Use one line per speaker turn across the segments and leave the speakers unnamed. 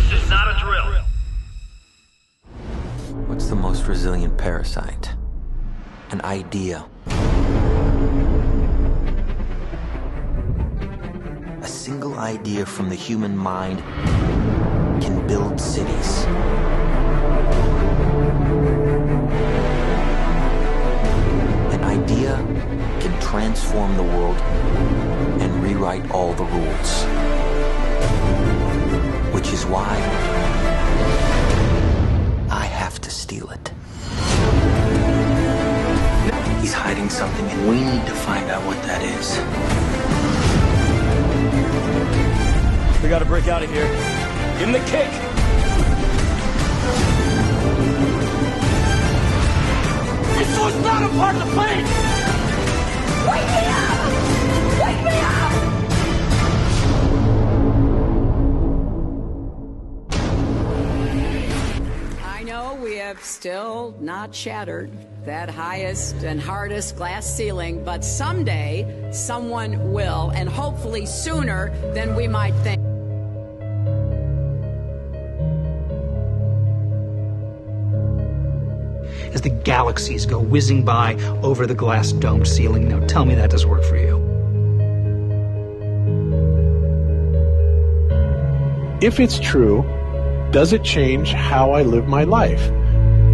This is not a drill.
What's the most resilient parasite? An idea. A single idea from the human mind can build cities. An idea can transform the world and rewrite all the rules. Which is why I have to steal it. He's hiding something, and we need to find out what that is.
We gotta break out of here. Give him the kick. This was not a part of the plan!
Wake me up! Wake me up!
I know we have still not shattered that highest and hardest glass ceiling, but someday someone will, and hopefully sooner than we might think.
As the galaxies go whizzing by over the glass domed ceiling. Now tell me that doesn't work for you.
If it's true, does it change how I live my life?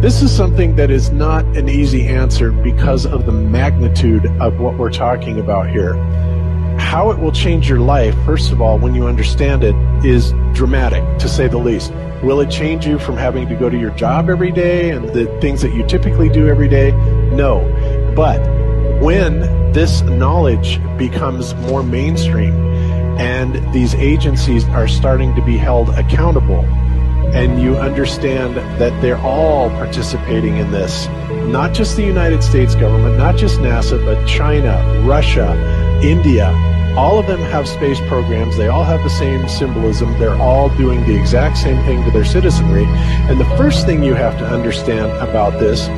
This is something that is not an easy answer because of the magnitude of what we're talking about here. How it will change your life, first of all, when you understand it, is dramatic, to say the least. Will it change you from having to go to your job every day and the things that you typically do every day? No. But when this knowledge becomes more mainstream and these agencies are starting to be held accountable, and you understand that they're all participating in this, not just the United States government, not just NASA, but China, Russia, India, all of them have space programs. They all have the same symbolism. They're all doing the exact same thing to their citizenry. And the first thing you have to understand about this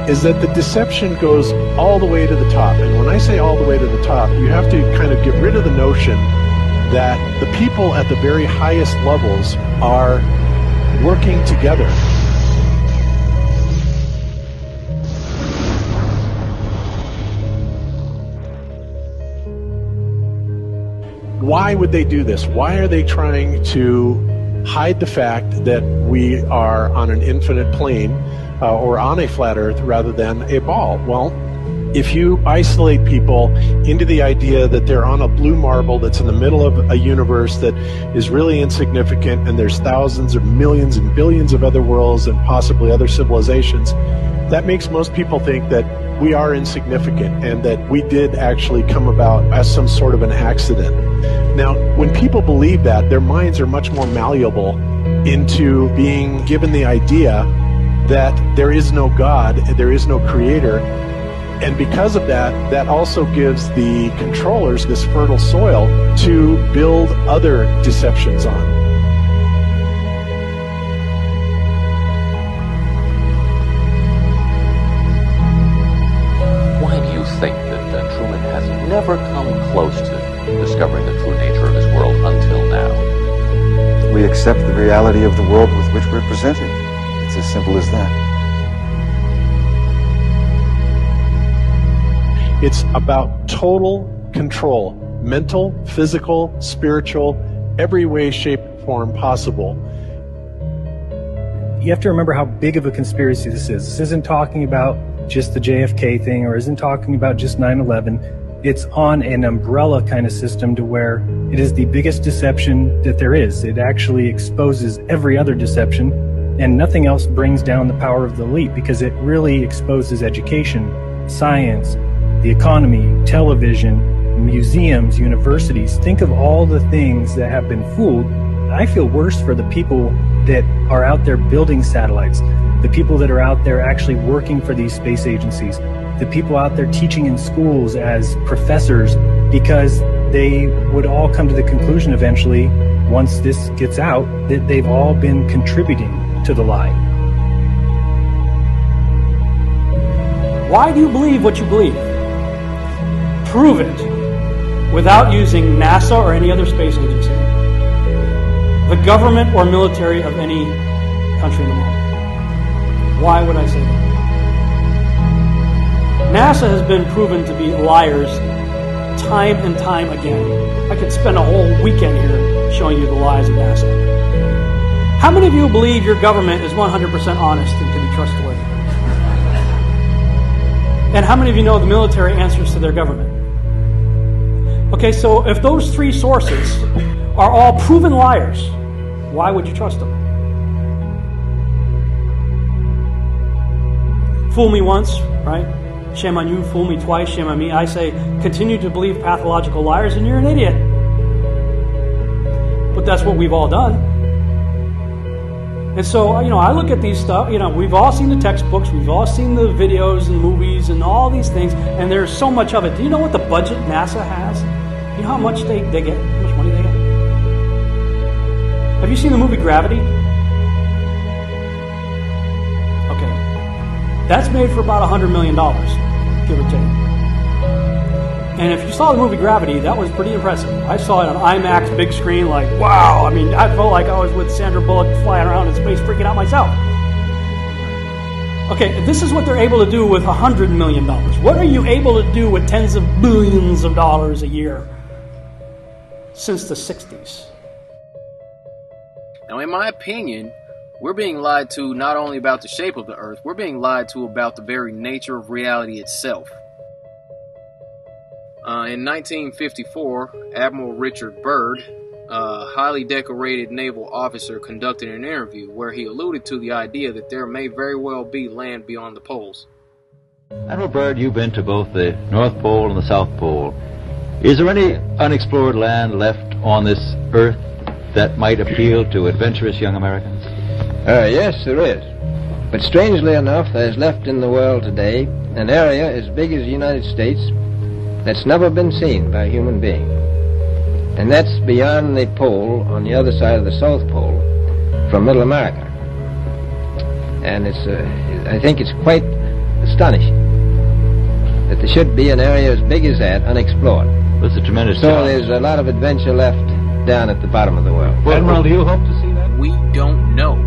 is that the deception goes all the way to the top. And when I say all the way to the top, you have to kind of get rid of the notion that the people at the very highest levels are working together. Why would they do this? Why are they trying to hide the fact that we are on an infinite plane or on a flat earth rather than a ball? Well, if you isolate people into the idea that they're on a blue marble that's in the middle of a universe that is really insignificant, and there's thousands or millions and billions of other worlds and possibly other civilizations, that makes most people think that we are insignificant and that we did actually come about as some sort of an accident. Now, when people believe that, their minds are much more malleable into being given the idea that there is no God, there is no creator. And because of that, that also gives the controllers this fertile soil to build other deceptions on.
Why do you think that Truman has never come close to discovering the true nature of his world until now?
We accept the reality of the world with which we're presented. It's as simple as that.
It's about total control, mental, physical, spiritual, every way, shape, form possible.
You have to remember how big of a conspiracy this is. This isn't talking about just the JFK thing, or isn't talking about just 9/11. It's on an umbrella kind of system to where it is the biggest deception that there is. It actually exposes every other deception, and nothing else brings down the power of the elite, because it really exposes education, science, the economy, television, museums, universities. Think of all the things that have been fooled. I feel worse for the people that are out there building satellites, the people that are out there actually working for these space agencies, the people out there teaching in schools as professors, because they would all come to the conclusion eventually, once this gets out, that they've all been contributing to the lie.
Why do you believe what you believe? Prove it without using NASA or any other space agency. the government or military of any country in the world. Why would I say that? NASA has been proven to be liars time and time again. I could spend a whole weekend here showing you the lies of NASA. How many of you believe your government is 100% honest and can be trustworthy? And how many of you know the military answers to their government? Okay, so if those three sources are all proven liars, why would you trust them? Fool me once, right? Shame on you. Fool me twice, shame on me. I say, continue to believe pathological liars and you're an idiot. But that's what we've all done. And so, I look at these stuff, we've all seen the textbooks, we've all seen the videos and movies and all these things, and there's so much of it. Do you know what the budget NASA has? You know how much they get? How much money they get? Have you seen the movie Gravity? Okay. That's made for about $100 million, give or take. And if you saw the movie Gravity, that was pretty impressive. I saw it on IMAX, big screen, like, wow. I mean, I felt like I was with Sandra Bullock flying around in space, freaking out myself. Okay, this is what they're able to do with $100 million. What are you able to do with tens of billions of dollars a year since the 60s?
Now, in my opinion, we're being lied to not only about the shape of the Earth, we're being lied to about the very nature of reality itself. In 1954, Admiral Richard Byrd, a highly decorated naval officer, conducted an interview where he alluded to the idea that there may very well be land beyond the poles.
Admiral Byrd, you've been to both the North Pole and the South Pole. Is there any unexplored land left on this Earth that might appeal to adventurous young Americans?
Yes, there is. But strangely enough, there's left in the world today an area as big as the United States that's never been seen by a human being. And that's beyond the pole, on the other side of the South Pole, from Middle America. And I think it's quite astonishing that there should be an area as big as that unexplored.
That's a tremendous
So
challenge.
there's a lot of adventure left down at the bottom of the world.
Well, Admiral, do you hope to see that?
We don't know.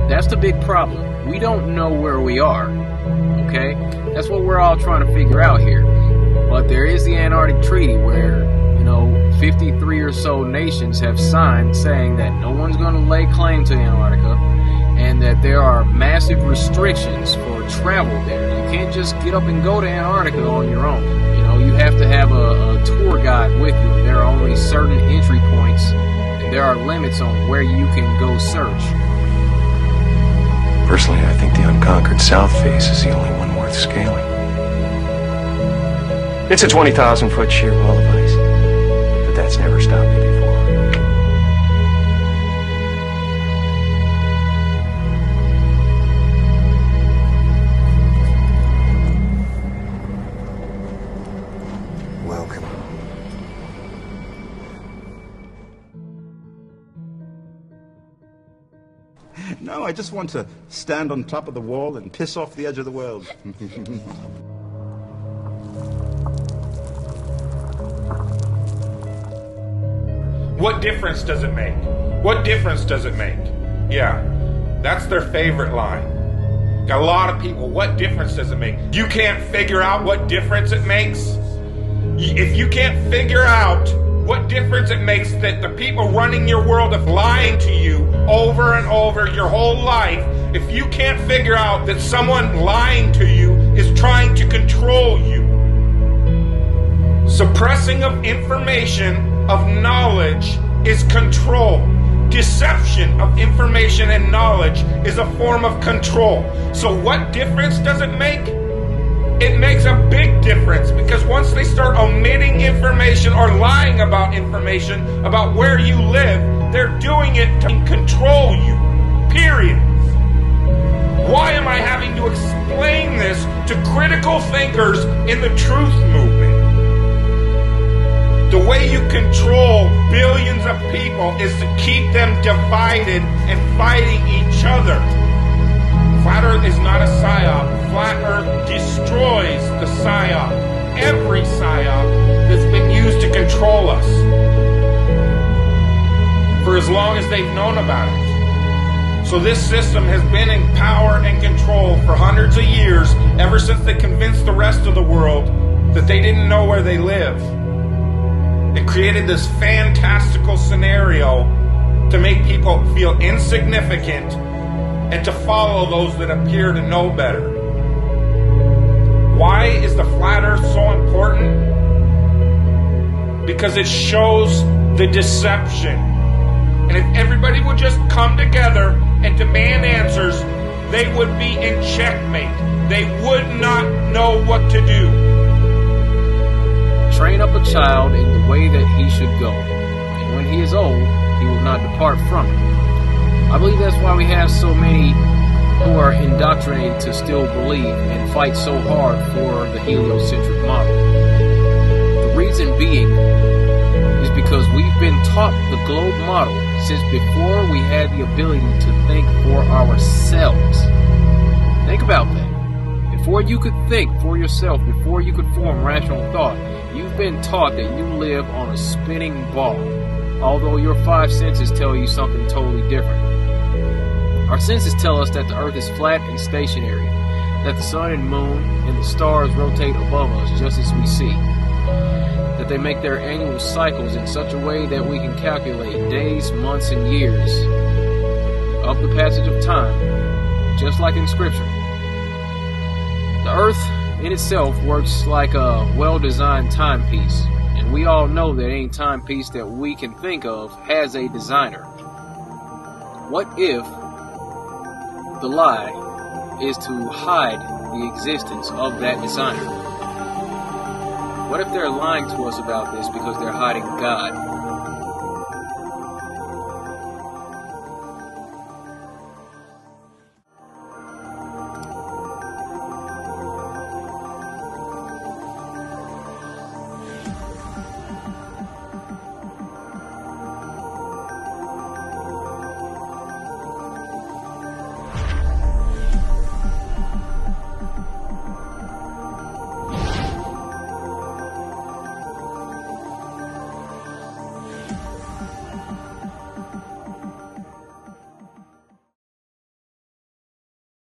That's the big problem. We don't know where we are. Okay? That's what we're all trying to figure out here. But there is the Antarctic Treaty where, 53 or so nations have signed saying that no one's going to lay claim to Antarctica and that there are massive restrictions for travel there. You can't just get up and go to Antarctica on your own. You have to have a tour guide with you. There are only certain entry points and there are limits on where you can go search.
Personally, I think the unconquered South face is the only one worth scaling. It's a 20,000-foot sheer wall of ice, but that's never stopped me before.
Welcome.
No, I just want to stand on top of the wall and piss off the edge of the world.
What difference does it make? What difference does it make? Yeah, that's their favorite line. Got a lot of people, what difference does it make? You can't figure out what difference it makes? If you can't figure out what difference it makes that the people running your world are lying to you over and over your whole life, if you can't figure out that someone lying to you is trying to control you, suppressing of information, of knowledge is control. Deception of information and knowledge is a form of control. So what difference does it make? It makes a big difference, because once they start omitting information or lying about information about where you live, they're doing it to control you. Period. Why am I having to explain this to critical thinkers in the truth movement? The way you control billions of people is to keep them divided and fighting each other. Flat Earth is not a psyop. Flat Earth destroys the psyop. Every psyop that's been used to control us. For as long as they've known about it. So this system has been in power and control for hundreds of years, ever since they convinced the rest of the world that they didn't know where they live. It created this fantastical scenario to make people feel insignificant and to follow those that appear to know better. Why is the flat earth so important? Because it shows the deception. And if everybody would just come together and demand answers, they would be in checkmate. They would not know what to do.
Train up a child in the way that he should go, and when he is old, he will not depart from it. I believe that's why we have so many who are indoctrinated to still believe and fight so hard for the heliocentric model. The reason being is because we've been taught the globe model since before we had the ability to think for ourselves. Think about that. Before you could think for yourself, before you could form rational thought, you've been taught that you live on a spinning ball, although your five senses tell you something totally different. Our senses tell us that the earth is flat and stationary, that the sun and moon and the stars rotate above us just as we see, that they make their annual cycles in such a way that we can calculate days, months, and years of the passage of time, just like in Scripture. The earth in itself works like a well-designed timepiece, and we all know that any timepiece that we can think of has a designer. What if the lie is to hide the existence of that designer? What if they're lying to us about this because they're hiding God?